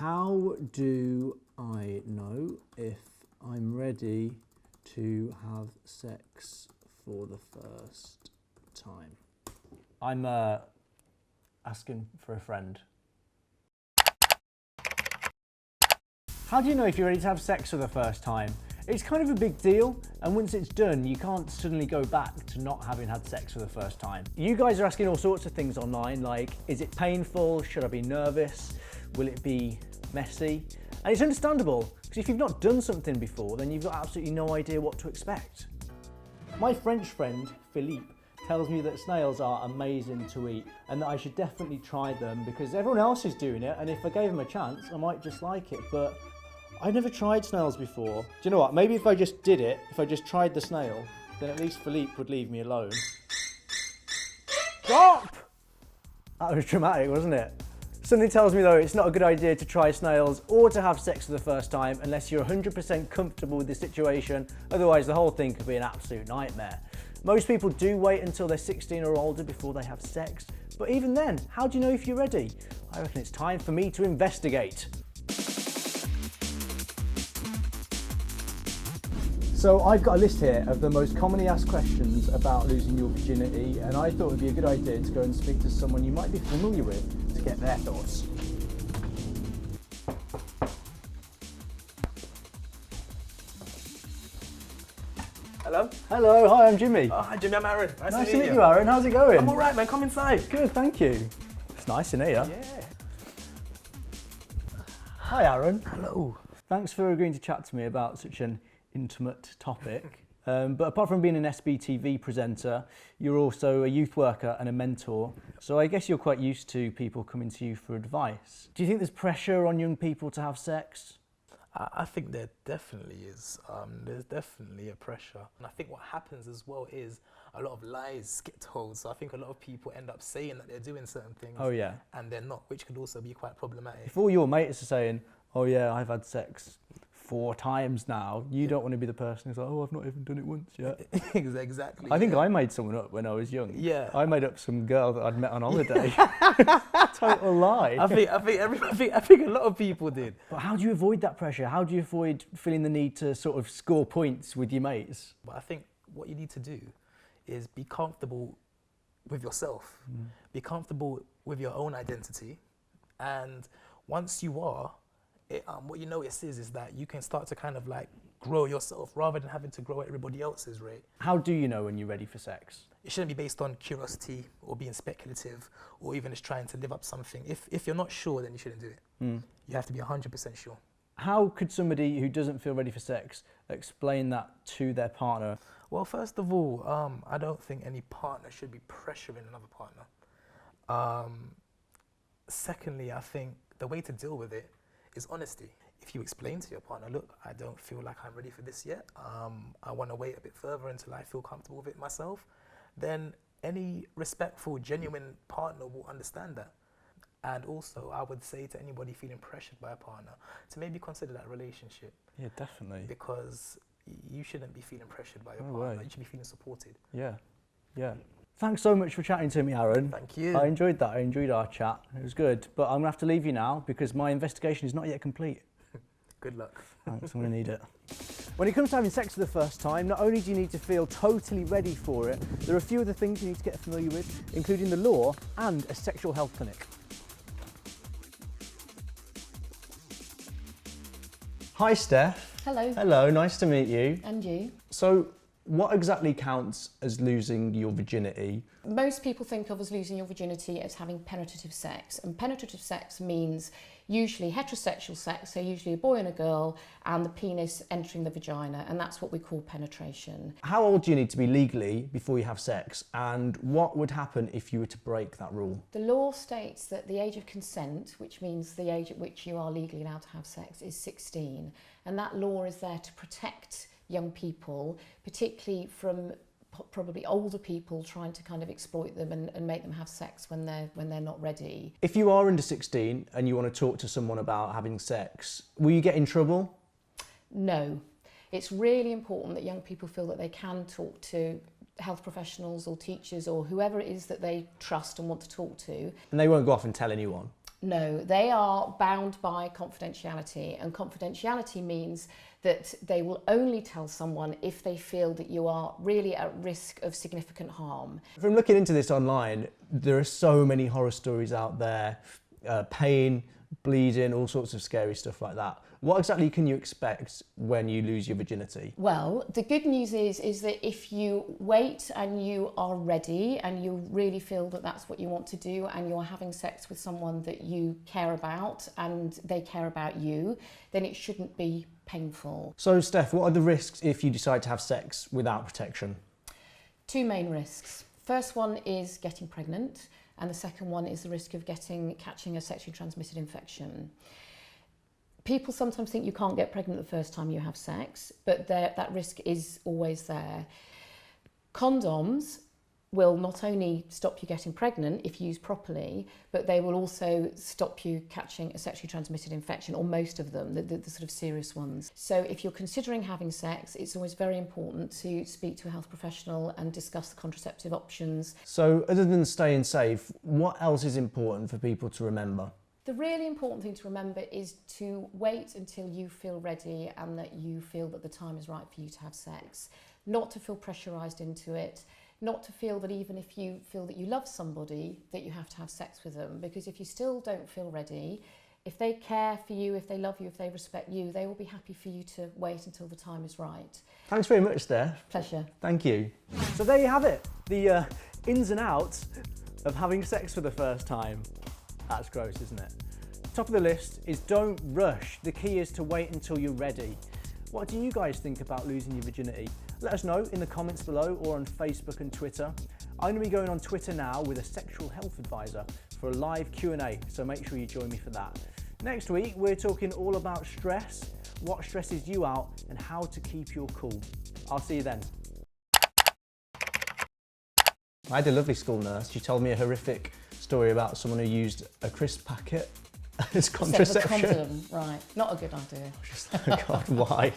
How do I know if I'm ready to have sex for the first time? I'm asking for a friend. How do you know if you're ready to have sex for the first time? It's kind of a big deal, and once it's done, you can't suddenly go back to not having had sex for the first time. You guys are asking all sorts of things online, like, is it painful? Should I be nervous? Will it be messy? And it's understandable, because if you've not done something before, then you've got absolutely no idea what to expect. My French friend, Philippe, tells me that snails are amazing to eat and that I should definitely try them because everyone else is doing it, and if I gave them a chance, I might just like it, but I never tried snails before. Do you know what? Maybe if I just did it, if I just tried the snail, then at least Philippe would leave me alone. Stop! That was dramatic, wasn't it? Something tells me though it's not a good idea to try snails or to have sex for the first time unless you're 100% comfortable with the situation, otherwise the whole thing could be an absolute nightmare. Most people do wait until they're 16 or older before they have sex, but even then, how do you know if you're ready? I reckon it's time for me to investigate. So I've got a list here of the most commonly asked questions about losing your virginity, and I thought it would be a good idea to go and speak to someone you might be familiar with to get their thoughts. Hello? Hello, hi, I'm Jimmy. Oh, hi Jimmy, I'm Aaron. Nice to meet you, Aaron. How's it going? I'm alright, man. Come inside. Good, thank you. It's nice in here. Yeah. Hi, Aaron. Hello. Thanks for agreeing to chat to me about such an intimate topic. But apart from being an SBTV presenter, you're also a youth worker and a mentor. So I guess you're quite used to people coming to you for advice. Do you think there's pressure on young people to have sex? I think there definitely is. There's definitely a pressure. And I think what happens as well is a lot of lies get told. So I think a lot of people end up saying that they're doing certain things. Oh yeah. And they're not, which could also be quite problematic. If all your mates are saying, oh yeah, I've had sex 4 times now, you don't want to be the person who's like, oh, I've not even done it once yet. Exactly. I think I made someone up when I was young. Yeah. I made up some girl that I'd met on holiday. Total lie. I think a lot of people did. But how do you avoid that pressure? How do you avoid feeling the need to sort of score points with your mates? But I think what you need to do is be comfortable with yourself. Be comfortable with your own identity. And once you are, what you notice is that you can start to kind of like grow yourself rather than having to grow at everybody else's rate. How do you know when you're ready for sex? It shouldn't be based on curiosity or being speculative or even just trying to live up something. If you're not sure, then you shouldn't do it. You have to be 100% sure. How could somebody who doesn't feel ready for sex explain that to their partner? Well, first of all, I don't think any partner should be pressuring another partner. Secondly, I think the way to deal with it is honesty. If you explain to your partner, look, I don't feel like I'm ready for this yet. I want to wait a bit further until I feel comfortable with it myself. Then any respectful, genuine partner will understand that. And also, I would say to anybody feeling pressured by a partner to maybe consider that relationship. Yeah, definitely. Because you shouldn't be feeling pressured by your No partner. way. You should be feeling supported. Yeah, yeah. Thanks so much for chatting to me, Aaron. Thank you. I enjoyed that. I enjoyed our chat. It was good. But I'm going to have to leave you now because my investigation is not yet complete. Good luck. Thanks, I'm going to need it. When it comes to having sex for the first time, not only do you need to feel totally ready for it, there are a few other things you need to get familiar with, including the law and a sexual health clinic. Hi, Steph. Hello. Hello, nice to meet you. And you? So, what exactly counts as losing your virginity? Most people think of as losing your virginity as having penetrative sex. And penetrative sex means usually heterosexual sex, so usually a boy and a girl, and the penis entering the vagina, and that's what we call penetration. How old do you need to be legally before you have sex? And what would happen if you were to break that rule? The law states that the age of consent, which means the age at which you are legally allowed to have sex, is 16. And that law is there to protect young people, particularly from probably older people trying to kind of exploit them and make them have sex when they're not ready. If you are under 16 and you want to talk to someone about having sex, will you get in trouble? No. It's really important that young people feel that they can talk to health professionals or teachers or whoever it is that they trust and want to talk to. And they won't go off and tell anyone? No, they are bound by confidentiality, and confidentiality means that they will only tell someone if they feel that you are really at risk of significant harm. From looking into this online, there are so many horror stories out there, pain, bleeding, all sorts of scary stuff like that. What exactly can you expect when you lose your virginity? Well, the good news is that if you wait and you are ready and you really feel that that's what you want to do and you're having sex with someone that you care about and they care about you, then it shouldn't be painful. So Steph, what are the risks if you decide to have sex without protection? Two main risks. First one is getting pregnant, and the second one is the risk of catching a sexually transmitted infection. People sometimes think you can't get pregnant the first time you have sex, but that risk is always there. Condoms will not only stop you getting pregnant if used properly, but they will also stop you catching a sexually transmitted infection, or most of them, the sort of serious ones. So if you're considering having sex, it's always very important to speak to a health professional and discuss the contraceptive options. So other than staying safe, what else is important for people to remember? The really important thing to remember is to wait until you feel ready and that you feel that the time is right for you to have sex. Not to feel pressurised into it, not to feel that even if you feel that you love somebody, that you have to have sex with them. Because if you still don't feel ready, if they care for you, if they love you, if they respect you, they will be happy for you to wait until the time is right. Thanks very much, Steph. Pleasure. Thank you. So there you have it, the ins and outs of having sex for the first time. That's gross, isn't it? Top of the list is don't rush. The key is to wait until you're ready. What do you guys think about losing your virginity? Let us know in the comments below or on Facebook and Twitter. I'm going to be going on Twitter now with a sexual health advisor for a live Q&A, so make sure you join me for that. Next week, we're talking all about stress, what stresses you out, and how to keep your cool. I'll see you then. I had a lovely school nurse. She told me a horrific story about someone who used a crisp packet as contraception. Instead of a condom, right. Not a good idea. Just like, God, why?